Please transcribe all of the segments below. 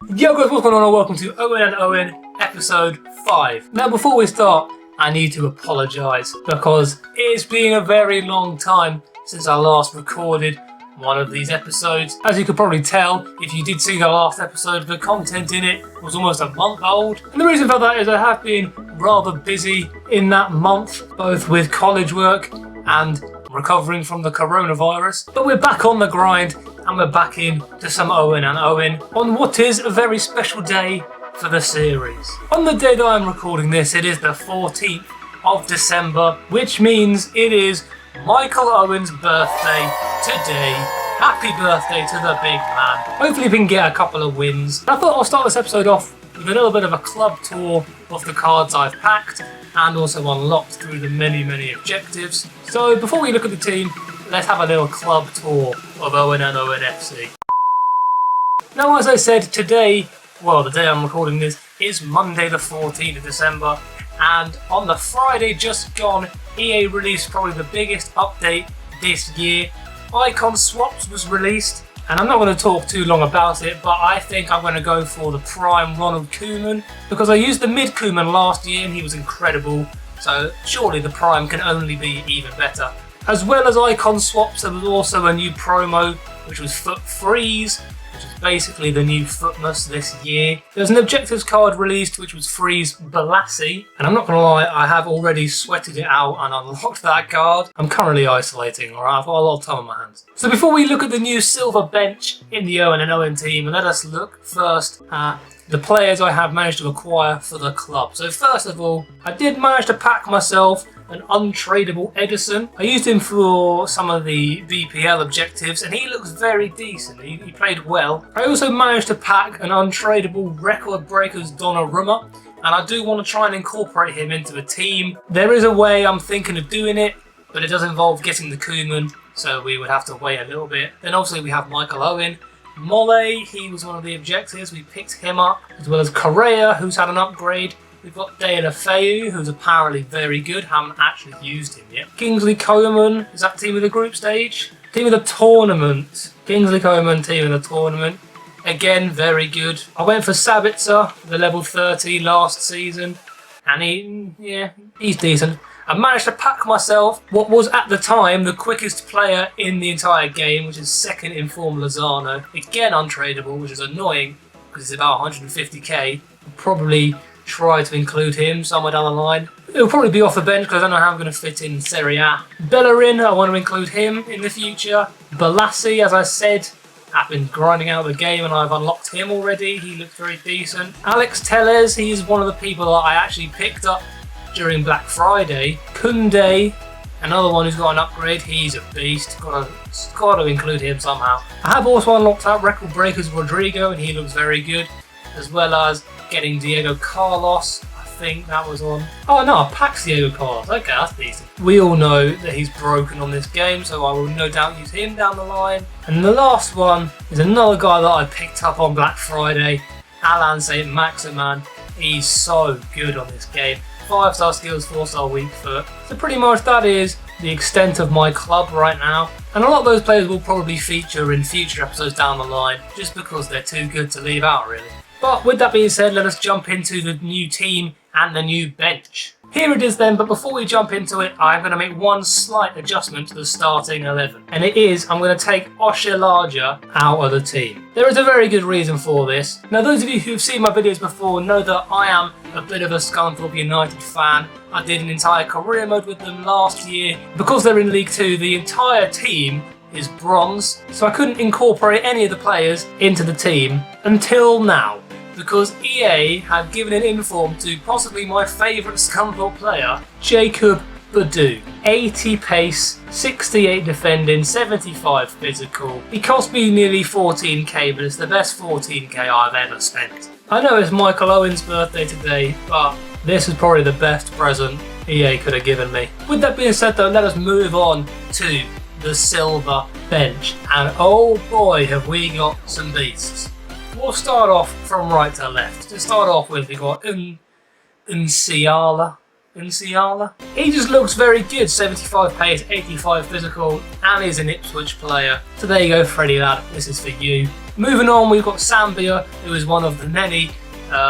Yo guys, what's going on and welcome to Owen and Owen episode 5. Now before we start, I need to apologise because it's been a very long time since I last recorded one of these episodes. As you could probably tell, if you did see the last episode, the content in it was almost a month old. And the reason for that is I have been rather busy in that month, both with college work and recovering from the coronavirus. But we're back on the grind and we're back into some Owen and Owen on what is a very special day for the series. On the day that I'm recording this, it is the 14th of December, which means it is Michael Owen's birthday today. Happy birthday to the big man. Hopefully we can get a couple of wins. I thought I'll start this episode off with a little bit of a club tour of the cards I've packed and also unlocked through the many objectives. So before we look at the team, let's have a little club tour of Owen and Owen FC. Now, as I said, today, well, the day I'm recording this is Monday the 14th of December, and on the Friday just gone, EA released probably the biggest update this year. Icon Swaps was released, and I'm not going to talk too long about it, but I think I'm going to go for the Prime Ronald Koeman, because I used the Mid Koeman last year and he was incredible, so surely the Prime can only be even better. As well as Icon Swaps, there was also a new promo, which was Foot Freeze, which is basically the new Footmas this year. There's an objectives card released, which was Freeze Balassi, and I'm not going to lie, I have already sweated it out and unlocked that card. I'm currently isolating, alright, I've got a lot of time on my hands. So before we look at the new silver bench in the Owen and Owen team, let us look first at the players I have managed to acquire for the club. So first of all, I did manage to pack myself an untradeable Edison. I used him for some of the VPL objectives and he looks very decent. He played well. I also managed to pack an untradeable Record Breakers Donnarumma, and I do want to try and incorporate him into the team. There is a way I'm thinking of doing it, but it does involve getting the Koeman, so we would have to wait a little bit. Then obviously we have Michael Owen. Mole, he was one of the objectives. We picked him up, as well as Correa, who's had an upgrade. We've got De La Feu, who's apparently very good. Haven't actually used him yet. Kingsley Coman, is that team of the group stage? Team of the tournament. Kingsley Coman, team of the tournament. Again, very good. I went for Sabitzer, the level 30 last season. And he's decent. I managed to pack myself what was at the time the quickest player in the entire game, which is second in form Lozano. Again, untradeable, which is annoying because it's about 150k. I'll probably try to include him somewhere down the line. It'll probably be off the bench because I don't know how I'm going to fit in Serie A. Bellerin, I want to include him in the future. Balassi, as I said, I've been grinding out the game and I've unlocked him already. He looks very decent. Alex Telles, he's one of the people that I actually picked up during Black Friday. Kunde, another one who's got an upgrade. He's a beast. Got to include him somehow. I have also unlocked out Record Breakers Rodrigo and he looks very good, as well as getting Diego Carlos. I think that was on. Oh no, I packed Diego Carlos. Okay, that's decent. We all know that he's broken on this game, so I will no doubt use him down the line. And the last one is another guy that I picked up on Black Friday, Alan St. Maximan. He's so good on this game. 5-star skills, 4-star weak foot. So pretty much that is the extent of my club right now. And a lot of those players will probably feature in future episodes down the line, just because they're too good to leave out really. But with that being said, let us jump into the new team and the new bench. Here it is then, but before we jump into it, I'm going to make one slight adjustment to the starting 11. And it is, I'm going to take Oshelaja out of the team. There is a very good reason for this. Now, those of you who've seen my videos before know that I am a bit of a Scunthorpe United fan. I did an entire career mode with them last year. Because they're in League 2, the entire team is bronze, so I couldn't incorporate any of the players into the team until now. Because EA have given an inform to possibly my favourite Scunthorpe player, Jacob Badu. 80 pace, 68 defending, 75 physical. He cost me nearly 14k, but it's the best 14k I've ever spent. I know it's Michael Owen's birthday today, but this is probably the best present EA could have given me. With that being said though, let us move on to the silver bench. And oh boy, have we got some beasts. We'll start off from right to left. To start off with, we got Unciala. He just looks very good. 75 pace, 85 physical, and he's an Ipswich player. So there you go, Freddie lad. This is for you. Moving on, we've got Zambia, who is one of the many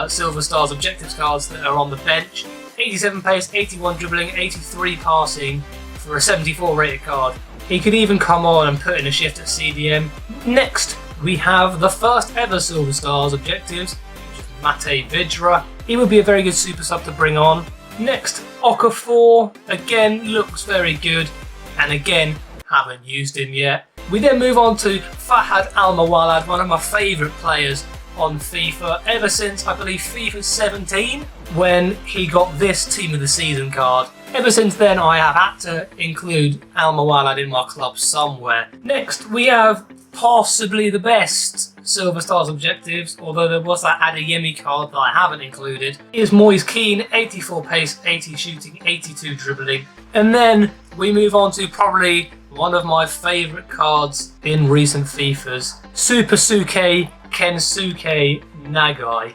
Silver Stars objectives cards that are on the bench. 87 pace, 81 dribbling, 83 passing for a 74 rated card. He could even come on and put in a shift at CDM. Next, we have the first ever Silver Stars objectives, which is Mate Vidra. He would be a very good super sub to bring on. Next, Okafor, again looks very good, and again haven't used him yet. We then move on to Fahad Al Mawalad, one of my favourite players on FIFA ever since I believe FIFA 17 when he got this Team of the Season card. Ever since then I have had to include Al Mawalad in my club somewhere. Next we have possibly the best Silver Stars objectives, although there was that Adeyemi card that I haven't included, is Moise Kean, 84 pace, 80 shooting, 82 dribbling. And then we move on to probably one of my favourite cards in recent FIFAs, Super Suke Kensuke Nagai.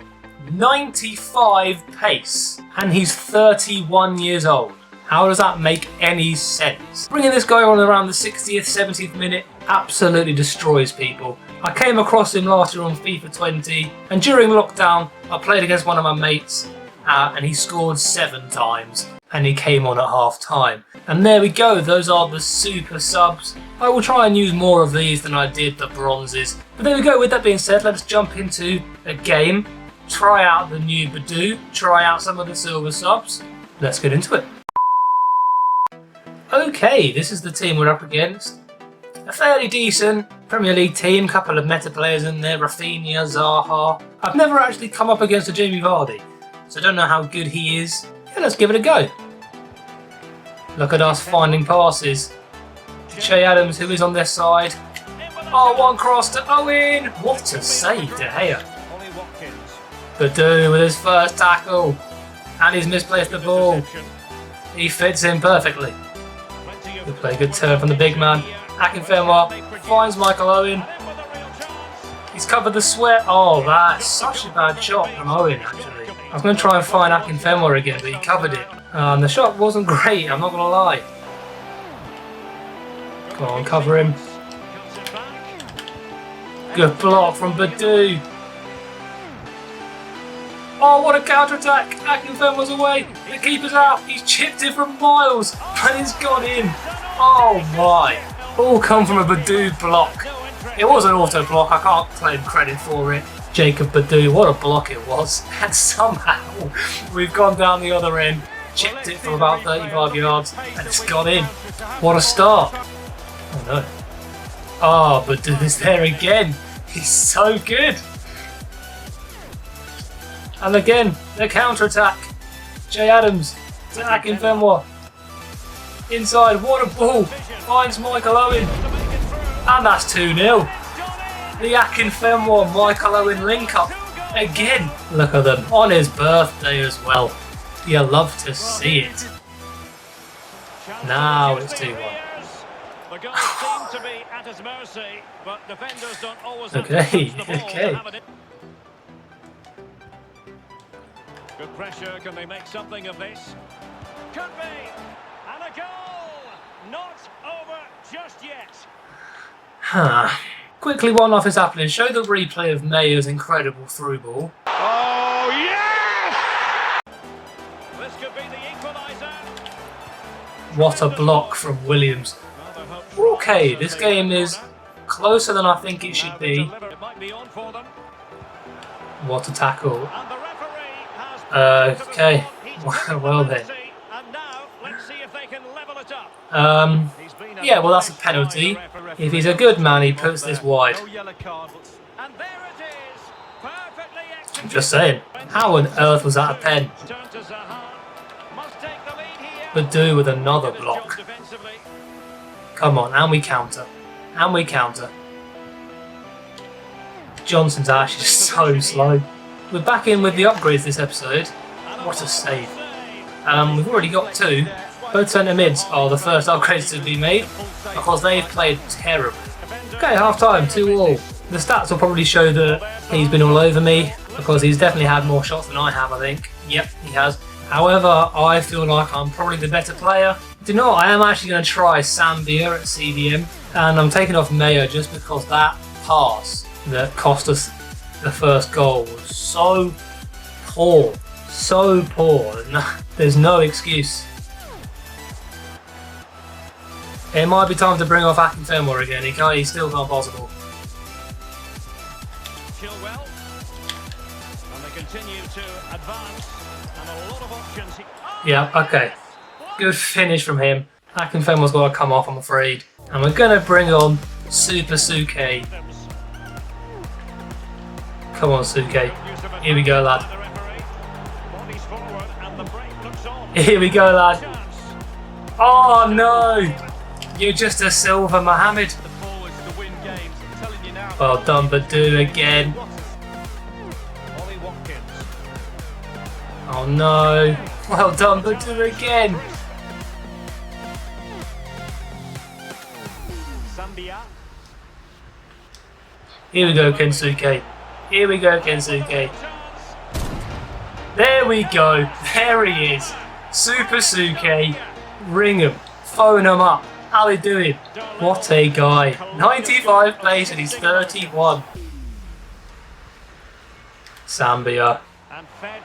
95 pace, and he's 31 years old. How does that make any sense? Bringing this guy on around the 60th, 70th minute absolutely destroys people. I came across him last year on FIFA 20, and during lockdown I played against one of my mates and he scored 7 times and he came on at half time. And there we go, those are the super subs. I will try and use more of these than I did the bronzes. But there we go, with that being said, let's jump into a game, try out the new Badoo, try out some of the silver subs. Let's get into it. Okay, this is the team we're up against. A fairly decent Premier League team, couple of meta players in there, Rafinha, Zaha. I've never actually come up against a Jamie Vardy, so I don't know how good he is. Yeah, let's give it a go. Look at us finding passes. Che Adams, who is on their side. Oh, one cross to Owen. What a save, De Gea. Badoo with his first tackle. And he's misplaced the ball. He fits in perfectly. Good play, good turn from the big man. Akinfenwa finds Michael Owen. He's covered the sweat. Oh, that's such a bad shot from Owen, actually. I was going to try and find Akinfenwa again, but he covered it. And the shot wasn't great, I'm not going to lie. Come on, cover him. Good block from Badoo. Oh, what a counter-attack. Akinfenwa's away. The keeper's out. He's chipped it from miles, but it's gone in. Oh my. All come from a Badoo block. It was an auto block, I can't claim credit for it. Jacob Badoo, what a block it was. And somehow we've gone down the other end, chipped it from about 35 yards, and it's gone in. What a start. Oh no. Oh, Badoo is there again. He's so good. And again, the counter-attack. Che Adams to Akinfenwa. Inside, what a ball. Finds Michael Owen. And that's 2-0. The Akinfenwa Michael Owen link-up. Again. Look at them. On his birthday as well. You love to see it. Now it's 2-1. Okay, okay. Good pressure, can they make something of this? Could be! And a goal! Not over just yet. Quickly one off is happening. Show the replay of Mayer's incredible through ball. Oh, yes! This could be the equaliser. What a block from Williams. We're okay, this game is closer than I think it should be. What a tackle. Okay, well then. Yeah, well that's a penalty. If he's a good man, he puts this wide. Just saying. How on earth was that a pen? Badoo with another block. Come on, and we counter. And we counter. Johnson's actually so slow. We're back in with the upgrades this episode. What a save. We've already got 2. Both centre mids are the first upgrades to be made because they've played terribly. Okay, half time, 2-2. The stats will probably show that he's been all over me because he's definitely had more shots than I have, I think. Yep, he has. However, I feel like I'm probably the better player. Do you know what? I am actually going to try Zambia at CDM, and I'm taking off Mayo just because that pass that cost us the first goal was so poor. So poor. There's no excuse. It might be time to bring off Akinfenwa again. He's still not possible. Chilwell. And they continue to advance. And a lot of options. Yeah, okay. Good finish from him. Akinfenwa's got to come off, I'm afraid. And we're going to bring on Super Suke. Come on, Suke. Here we go, lad. Here we go, lad. Oh, no. You're just a silver, Mohammed. Well done, Badu again. Oh, no. Well done, Badu again. Here we go, Kensuke. Here we go, Kensuke. There we go. There he is. Super Suke. Ring him. Phone him up. How they doing? What a guy. 95 pace and he's 31. Zambia.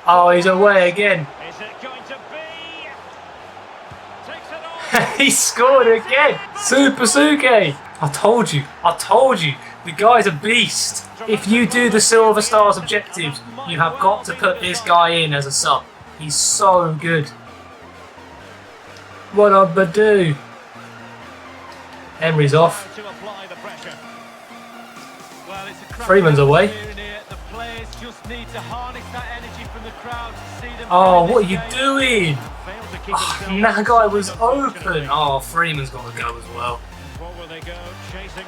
Oh, he's away again. He scored again. Super Suke. I told you. The guy's a beast. If you do the Silver Stars objectives, you have got to put this guy in as a sub. He's so good. What up, Badu? Emery's off. Freeman's away. Oh, what are you doing? Oh, Nagai was open. Oh, Freeman's got to go as well.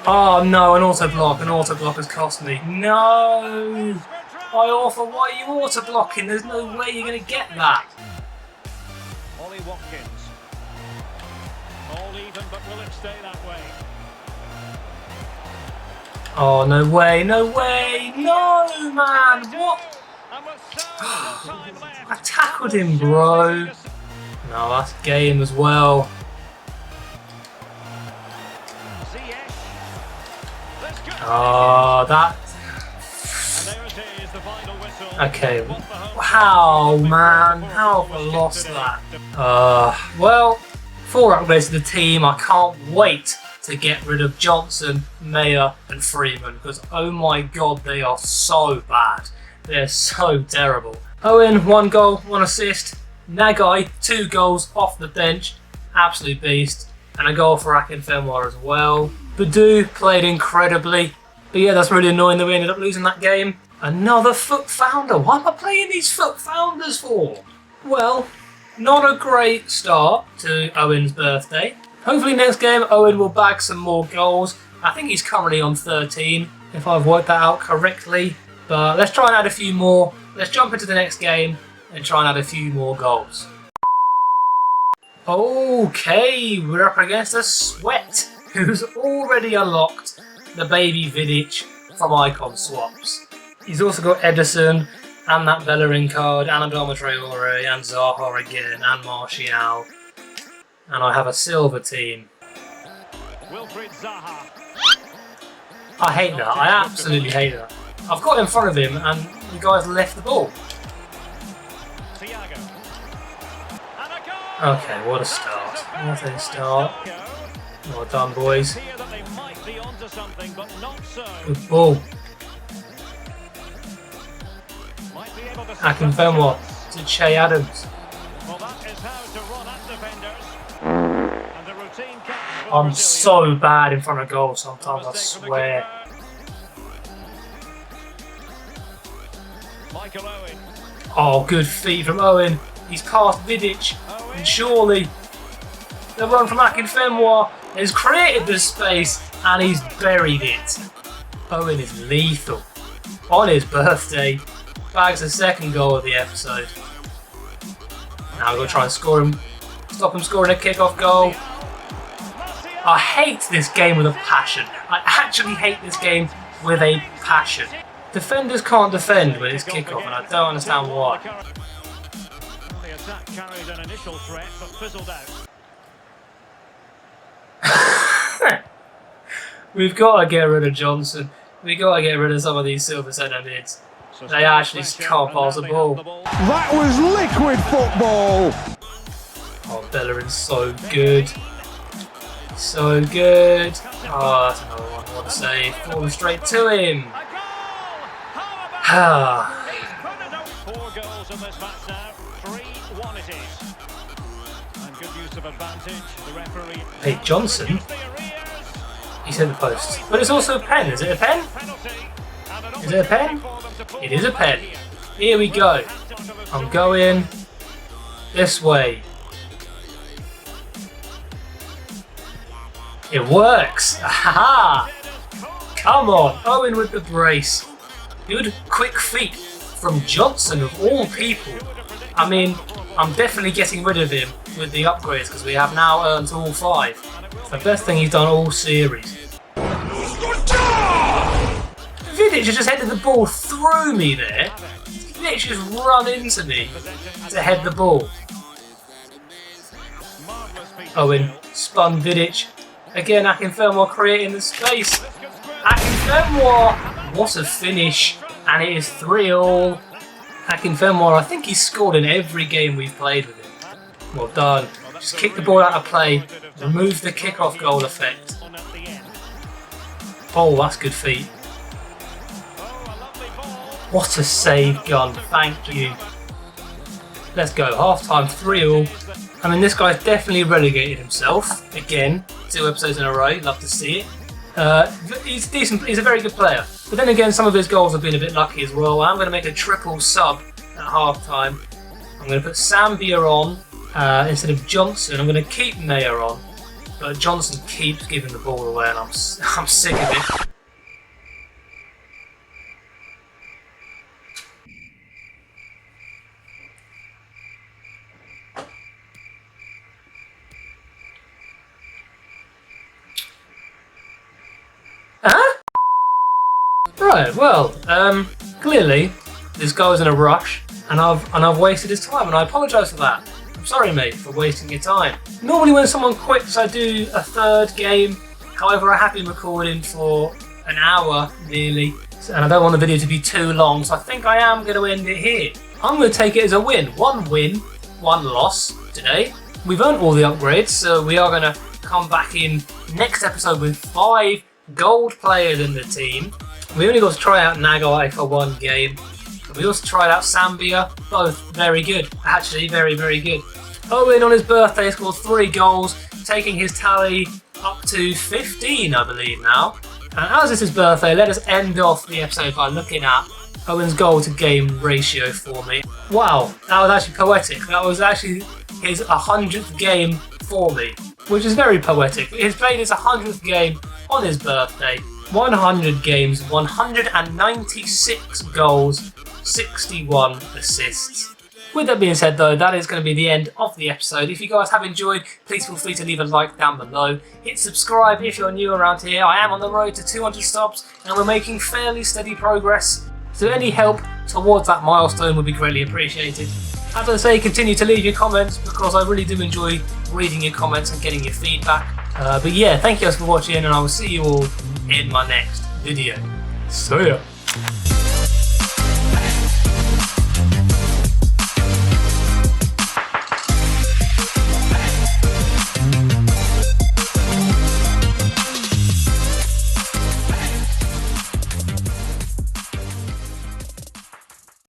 Oh no, an auto block has cost me. No! I offer, why are you auto blocking? There's no way you're going to get that. Ollie Watkins. All even, but will it stay that way? Oh, no way, no, man, what? I tackled him, bro. No, that's game as well. Oh, that. Okay. How, man? How have I lost that? Well, 4 upgrades to the team. I can't wait to get rid of Johnson, Mayer, and Freeman because oh my god, they are so bad. They're so terrible. Owen, 1 goal, 1 assist. Nagai, 2 goals off the bench. Absolute beast. And a goal for Akinfenwa as well. Badu played incredibly. But yeah, that's really annoying that we ended up losing that game. Another foot founder. Why am I playing these foot founders for? Well, not a great start to Owen's birthday. Hopefully next game Owen will bag some more goals. I think he's currently on 13, if I've worked that out correctly. But let's try and add a few more. Let's jump into the next game and try and add a few more goals. Okay, we're up against a Sweat, who's already unlocked the baby Vidic from icon swaps. He's also got Edison, and that Bellerin card, and Adama Traore, and Zaha again, and Martial. And I have a silver team. Zaha. I hate that, I absolutely hate that. I've got in front of him, and the guy's left the ball. Okay, what a start. What a start. Well done, boys. Good ball. Akinfenwa to Che Adams. I'm so bad in front of goal sometimes, I swear. Oh, good feet from Owen. He's past Vidic. And surely the run from Akinfenwa has created the space and he's buried it. Owen is lethal. On his birthday, bags the 2nd goal of the episode. Now we're going to try and score him. Stop him scoring a kickoff goal. I hate this game with a passion. I actually hate this game with a passion. Defenders can't defend when it's kickoff and I don't understand why. The attack carried an initial threat but fizzled out. We've got to get rid of Johnson. We gotta get rid of some of these silver centre mids. They actually can't pass the ball. That was liquid football! Oh, Bellerin's so good. So good. Oh, that's another one. What a save. Falling straight to him. Ah. 4 goals in this match now. 3-1 it is. And good use of advantage. The referee. Hey, Johnson. He's hit the post. But it's also a pen. Is it a pen? Is it a pen? It is a pen. Here we go. I'm going this way. It works. Aha! Come on. Owen with the brace. Good quick feet from Johnson of all people. I mean, I'm definitely getting rid of him with the upgrades because we have now earned all 5. It's the best thing he's done all series. Vidic just headed the ball through me there. Vidic just run into me to head the ball. Owen spun Vidic. Again, Akinfenwa creating the space. Akinfenwa! What a finish. And it is 3-all. Akinfenwa, I think he's scored in every game we've played with him. Well done. Just kick the ball out of play. Remove the kickoff goal effect. Oh, that's good feet. What a save, Gun. Thank you. Let's go. Half-time, 3-all. I mean, this guy's definitely relegated himself. Again, 2 episodes in a row. Love to see it. He's decent. He's a very good player. But then again, some of his goals have been a bit lucky as well. I'm going to make a triple sub at half-time. I'm going to put Sambia on instead of Johnson. I'm going to keep Mayer on. But Johnson keeps giving the ball away and I'm sick of it. Huh? Right, well, clearly this guy was in a rush and I've wasted his time and I apologise for that. I'm sorry, mate, for wasting your time. Normally when someone quits I do a 3rd game, however I have been recording for an hour nearly and I don't want the video to be too long, so I think I am going to end it here. I'm going to take it as a win. 1 win, 1 loss today. We've earned all the upgrades, so we are going to come back in next episode with 5 gold players in the team. We only got to try out Nagai for 1 game. We also tried out Sambia, both very good. Actually, very, very good. Owen on his birthday scored 3 goals, taking his tally up to 15, I believe now. And as it's his birthday, let us end off the episode by looking at Owen's goal to game ratio for me. Wow, that was actually poetic. That was actually his 100th game for me, which is very poetic. He's played his 100th game on his birthday. 100 games, 196 goals, 61 assists. With that being said though, that is going to be the end of the episode. If you guys have enjoyed, please feel free to leave a like down below. Hit subscribe if you're new around here. I am on the road to 200 subs and we're making fairly steady progress. So any help towards that milestone would be greatly appreciated. As I say, continue to leave your comments because I really do enjoy reading your comments and getting your feedback. But yeah, thank you guys for watching and I will see you all in my next video. See ya!